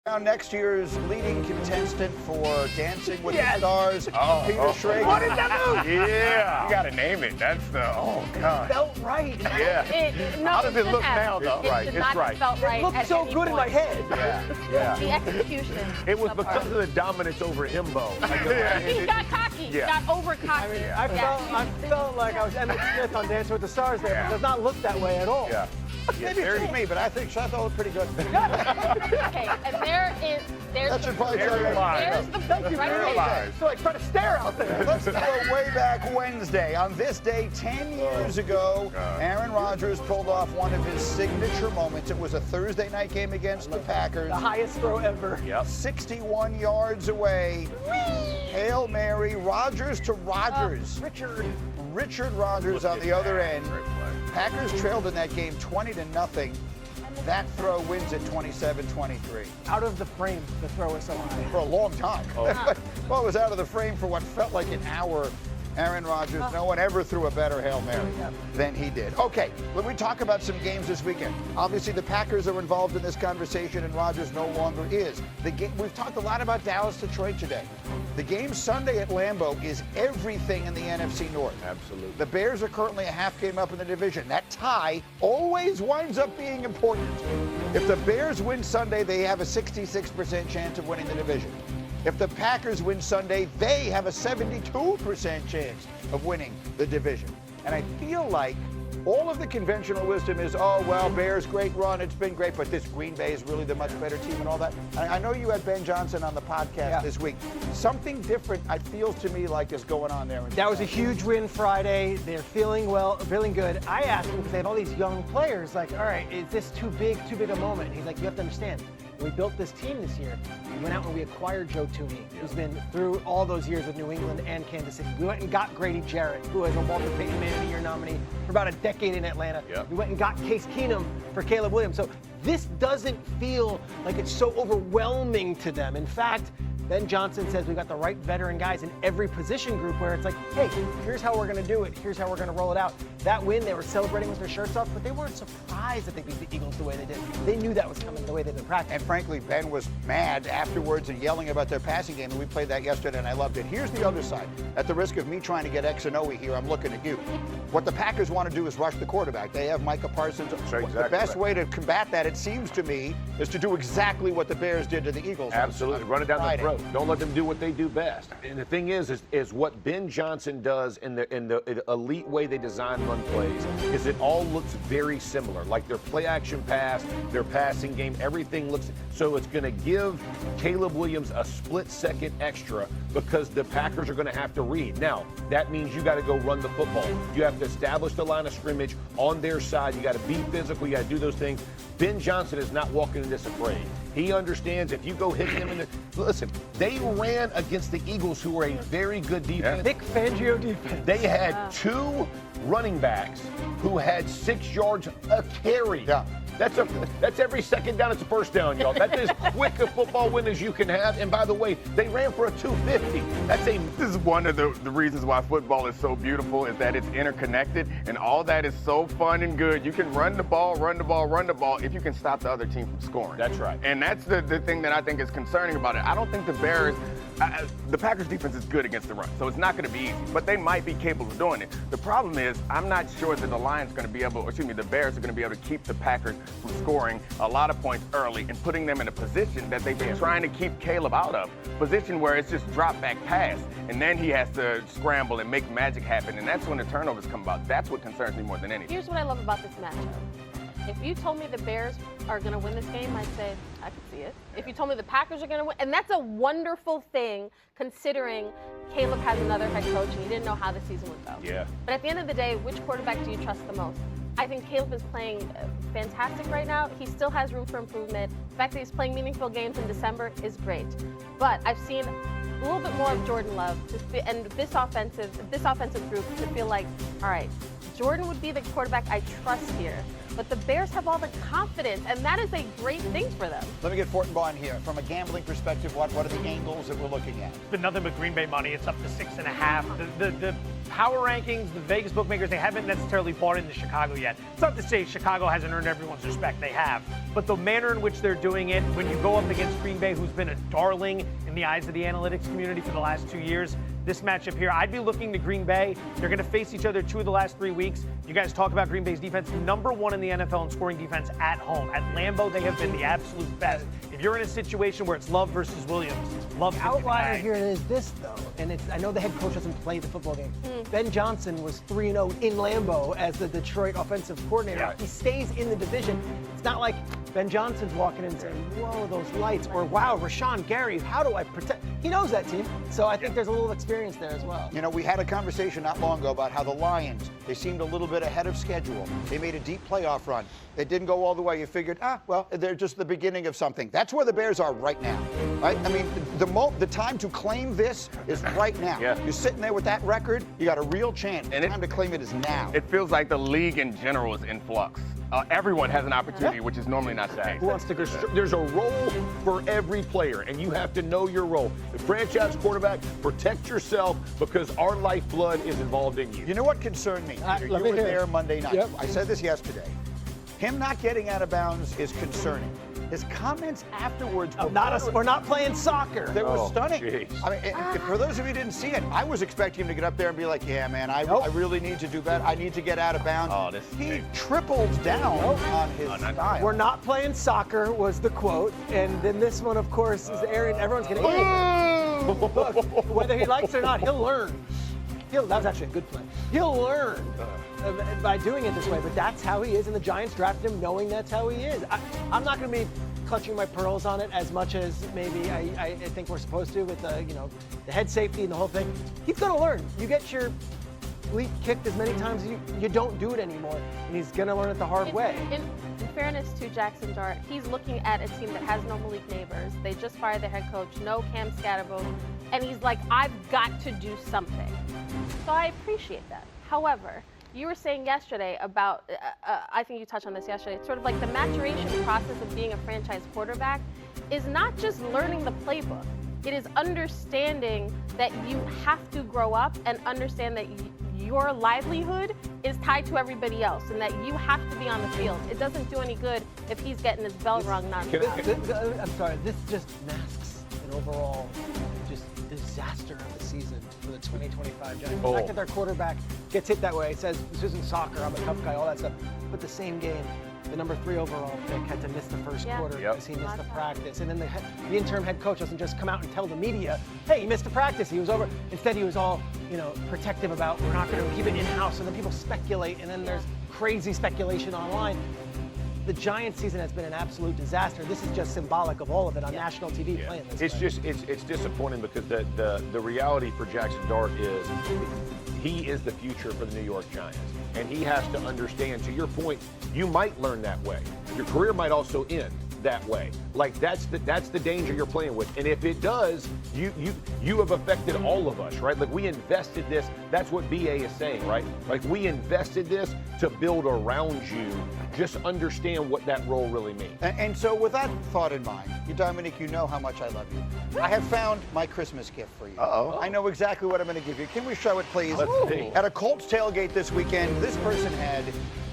Now, next year's leading contestant for Dancing with the Stars, Peter Schrager. What is that move? Yeah. You got to name it. That's the, God. It felt right. Yeah. How does it look now, though? It should not have felt right. It looked so good in my head. Yeah. The execution. It was because of the dominance over Himbo. He got cocky. He got over cocky. I felt like I was Emmett Smith on Dancing with the Stars there. It does not look that way at all. Yeah. Maybe it's me, but I think Sharpe looked pretty good. Okay, and there's That should probably there's the Thank you right very there. much. So like trying to stare out there. Let's go way back Wednesday. On this day, 10 years ago, Aaron Rodgers pulled off one of his signature moments. It was a Thursday night game against the Packers. The highest throw ever. 61 yards away. Hail Mary, Rodgers to Rodgers. Richard Rodgers on the other end. Packers trailed in that game 20-0. That throw wins it 27-23. Out of the frame, the throw is so high. For a long time. Well, it was out of the frame for what felt like an hour. Aaron Rodgers, no one ever threw a better Hail Mary than he did. Okay, when we talk about some games this weekend, obviously the Packers are involved in this conversation and Rodgers no longer is. We've talked a lot about Dallas-Detroit today. The game Sunday at Lambeau is everything in the NFC North. Absolutely. The Bears are currently a half game up in the division. That tie always winds up being important. If the Bears win Sunday, they have a 66% chance of winning the division. If the Packers win Sunday, they have a 72% chance of winning the division. And I feel like all of the conventional wisdom is, oh, well, Bears, great run, it's been great, but this Green Bay is really the much better team and all that. I know you had Ben Johnson on the podcast this week. Something different, it feels to me like, is going on there. That was a huge win Friday. They're feeling well, feeling good. I asked him, because they have all these young players, like, all right, is this too big a moment? He's like, you have to understand. We built this team this year. We went out and we acquired Joe Tooney, who's been through all those years with New England and Kansas City. We went and got Grady Jarrett, who is a Walter Payton Man of the Year nominee for about a decade in Atlanta. We went and got Case Keenum for Caleb Williams. So this doesn't feel like it's so overwhelming to them. In fact, Ben Johnson says we've got the right veteran guys in every position group where it's like, hey, here's how we're going to do it. Here's how we're going to roll it out. That win, they were celebrating with their shirts off, but they weren't surprised that they beat the Eagles the way they did. They knew that was coming the way they've been practicing. And frankly, Ben was mad afterwards and yelling about their passing game, and we played that yesterday, and I loved it. Here's the other side. At the risk of me trying to get X and O here, I'm looking at you. What the Packers want to do is rush the quarterback. They have Micah Parsons. The best way to combat that, it seems to me, is to do exactly what the Bears did to the Eagles. Absolutely. Run it down the throat. Don't let them do what they do best. And the thing is what Ben Johnson does in the elite way they design run plays is it all looks very similar. Like their play action pass, their passing game, everything looks, so it's going to give Caleb Williams a split second extra because the Packers are going to have to read. Now, that means you got to go run the football. You have to establish the line of scrimmage on their side. You got to be physical. You got to do those things. Ben Johnson is not walking in this afraid. He understands if you go hit him in the, listen, they ran against the Eagles, who were a very good defense. Vic Fangio defense. They had two running backs who had 6 yards a carry. That's every second down. It's a first down, y'all. That's as quick a football win as you can have. And by the way, they ran for a 250. This is one of the reasons why football is so beautiful, is that it's interconnected, and all that is so fun and good. You can run the ball if you can stop the other team from scoring. That's right. And that's the thing that I think is concerning about it. I don't think the Bears, the Packers defense is good against the run, so it's not going to be easy, but they might be capable of doing it. The problem is, I'm not sure that the Bears are going to be able to keep the Packers from scoring a lot of points early and putting them in a position that they've been trying to keep Caleb out of. Position where it's just drop back pass, and then he has to scramble and make magic happen, and that's when the turnovers come about. That's what concerns me more than anything. Here's what I love about this matchup. If you told me the Bears are going to win this game, I'd say I could see it. If you told me the Packers are going to win, and that's a wonderful thing considering Caleb has another head coach and you didn't know how the season would go. Yeah. But at the end of the day, which quarterback do you trust the most? I think Caleb is playing fantastic right now. He still has room for improvement. The fact that he's playing meaningful games in December is great. But I've seen a little bit more of Jordan Love and this offensive group to feel like, all right, Jordan would be the quarterback I trust here. But the Bears have all the confidence, and that is a great thing for them. Let me get Fortenbaugh in here. From a gambling perspective, what are the angles that we're looking at? It's been nothing but Green Bay money. It's up to 6.5. power rankings, the Vegas bookmakers, they haven't necessarily bought into Chicago yet. It's not to say Chicago hasn't earned everyone's respect, they have. But the manner in which they're doing it, when you go up against Green Bay, who's been a darling in the eyes of the analytics community for the last 2 years, this matchup here, I'd be looking to Green Bay. They're going to face each other 2 of the last 3 weeks. You guys talk about Green Bay's defense, #1 in the NFL in scoring defense at home. At Lambeau, they have been the absolute best. If you're in a situation where it's Love versus Williams, Love The outlier here is this, though, and I know the head coach doesn't play the football game. Ben Johnson was 3-0 in Lambeau as the Detroit offensive coordinator. Yeah. He stays in the division. It's not like Ben Johnson's walking in and saying, whoa, those lights, or wow, Rashawn Gary, how do I protect? He knows that team, so I think there's a little experience there as well. You know, we had a conversation not long ago about how the Lions, they seemed a little bit ahead of schedule. They made a deep playoff run. They didn't go all the way. You figured, well, they're just the beginning of something. That's where the Bears are right now, right? I mean, the time to claim this is right now. Yeah. You're sitting there with that record, you got a real chance. The time to claim it is now. It feels like the league in general is in flux. Everyone has an opportunity, which is normally not the case. Who wants to go? There's a role for every player, and you have to know your role. The franchise quarterback, protect yourself because our lifeblood is involved in you. You know what concerned me? Peter? You were there Monday night. Yep. I said this yesterday. Him not getting out of bounds is concerning. His comments afterwards were We're not playing soccer. They were stunning. Geez. I mean, for those of you who didn't see it, I was expecting him to get up there and be like, yeah, man, I really need to do better. I need to get out of bounds. He tripled down on his style. We're not playing soccer was the quote, and then this one, of course, is Aaron. Everyone's going to look, whether he likes it or not, he'll learn. That was actually a good play. He'll learn by doing it this way, but that's how he is, and the Giants drafted him knowing that's how he is. I'm not going to be clutching my pearls on it as much as maybe I think we're supposed to with the head safety and the whole thing. He's going to learn. You get your cleat kicked as many times as you don't do it anymore, and he's going to learn it the hard way. In fairness to Jackson Dart, he's looking at a team that has no Malik Neighbors. They just fired their head coach, no Cam Scatterbo, and he's like, I've got to do something. So I appreciate that. However, you were saying yesterday about, I think you touched on this yesterday, it's sort of like the maturation process of being a franchise quarterback is not just learning the playbook. It is understanding that you have to grow up and understand that your livelihood is tied to everybody else and that you have to be on the field. It doesn't do any good if he's getting his bell rung nonstop. I'm sorry, this just masks an overall just disaster of the season for the 2025 Giants. The fact that their quarterback gets hit that way, says this isn't soccer, I'm a tough guy, all that stuff. But the same game, the number 3 overall pick had to miss the first quarter because he missed the practice. And then the interim head coach doesn't just come out and tell the media, hey, he missed the practice, he was over. Instead, he was all, protective about, we're not going to keep it in-house. And then people speculate, and then there's crazy speculation online. The Giants season has been an absolute disaster. This is just symbolic of all of it on national TV playing this. It's disappointing because the reality for Jackson Dart is he is the future for the New York Giants. And he has to understand, to your point, you might learn that way. Your career might also end that way. Like that's the danger you're playing with. And if it does, you have affected all of us, right? Like we invested this. That's what BA is saying, right? Like we invested this to build around you. Just understand what that role really means. And so with that thought in mind, Dominic, you know how much I love you. I have found my Christmas gift for you. I know exactly what I'm going to give you. Can we show it, please? Let's see. At a Colts tailgate this weekend, this person had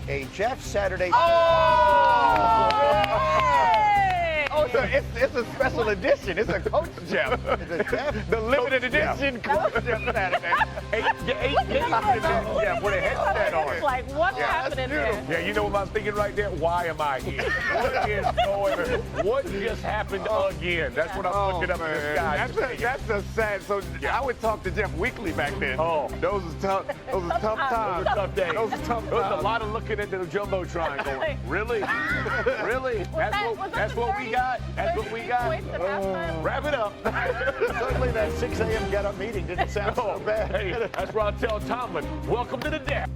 a Jeff Saturday. So it's a special edition. It's a Coach Jeff. The limited edition Coach Jeff Saturday. Eight Jeff with a headset on. It's like, what's happening here? Yeah, you know what I'm thinking right there? Why am I here? What is going on? What just happened again? That's what I'm looking up in the sky. That's a sad. So I would talk to Jeff weekly back then. Those was tough. Those was tough times. Those were tough days. Those were tough times. There was a lot of looking at the jumbotron going, really? Really? That's what we got? That's what we got? Wrap it up. Suddenly that 6 a.m. get-up meeting didn't sound so bad. Hey, that's where I'll tell Tomlin, welcome to the deck.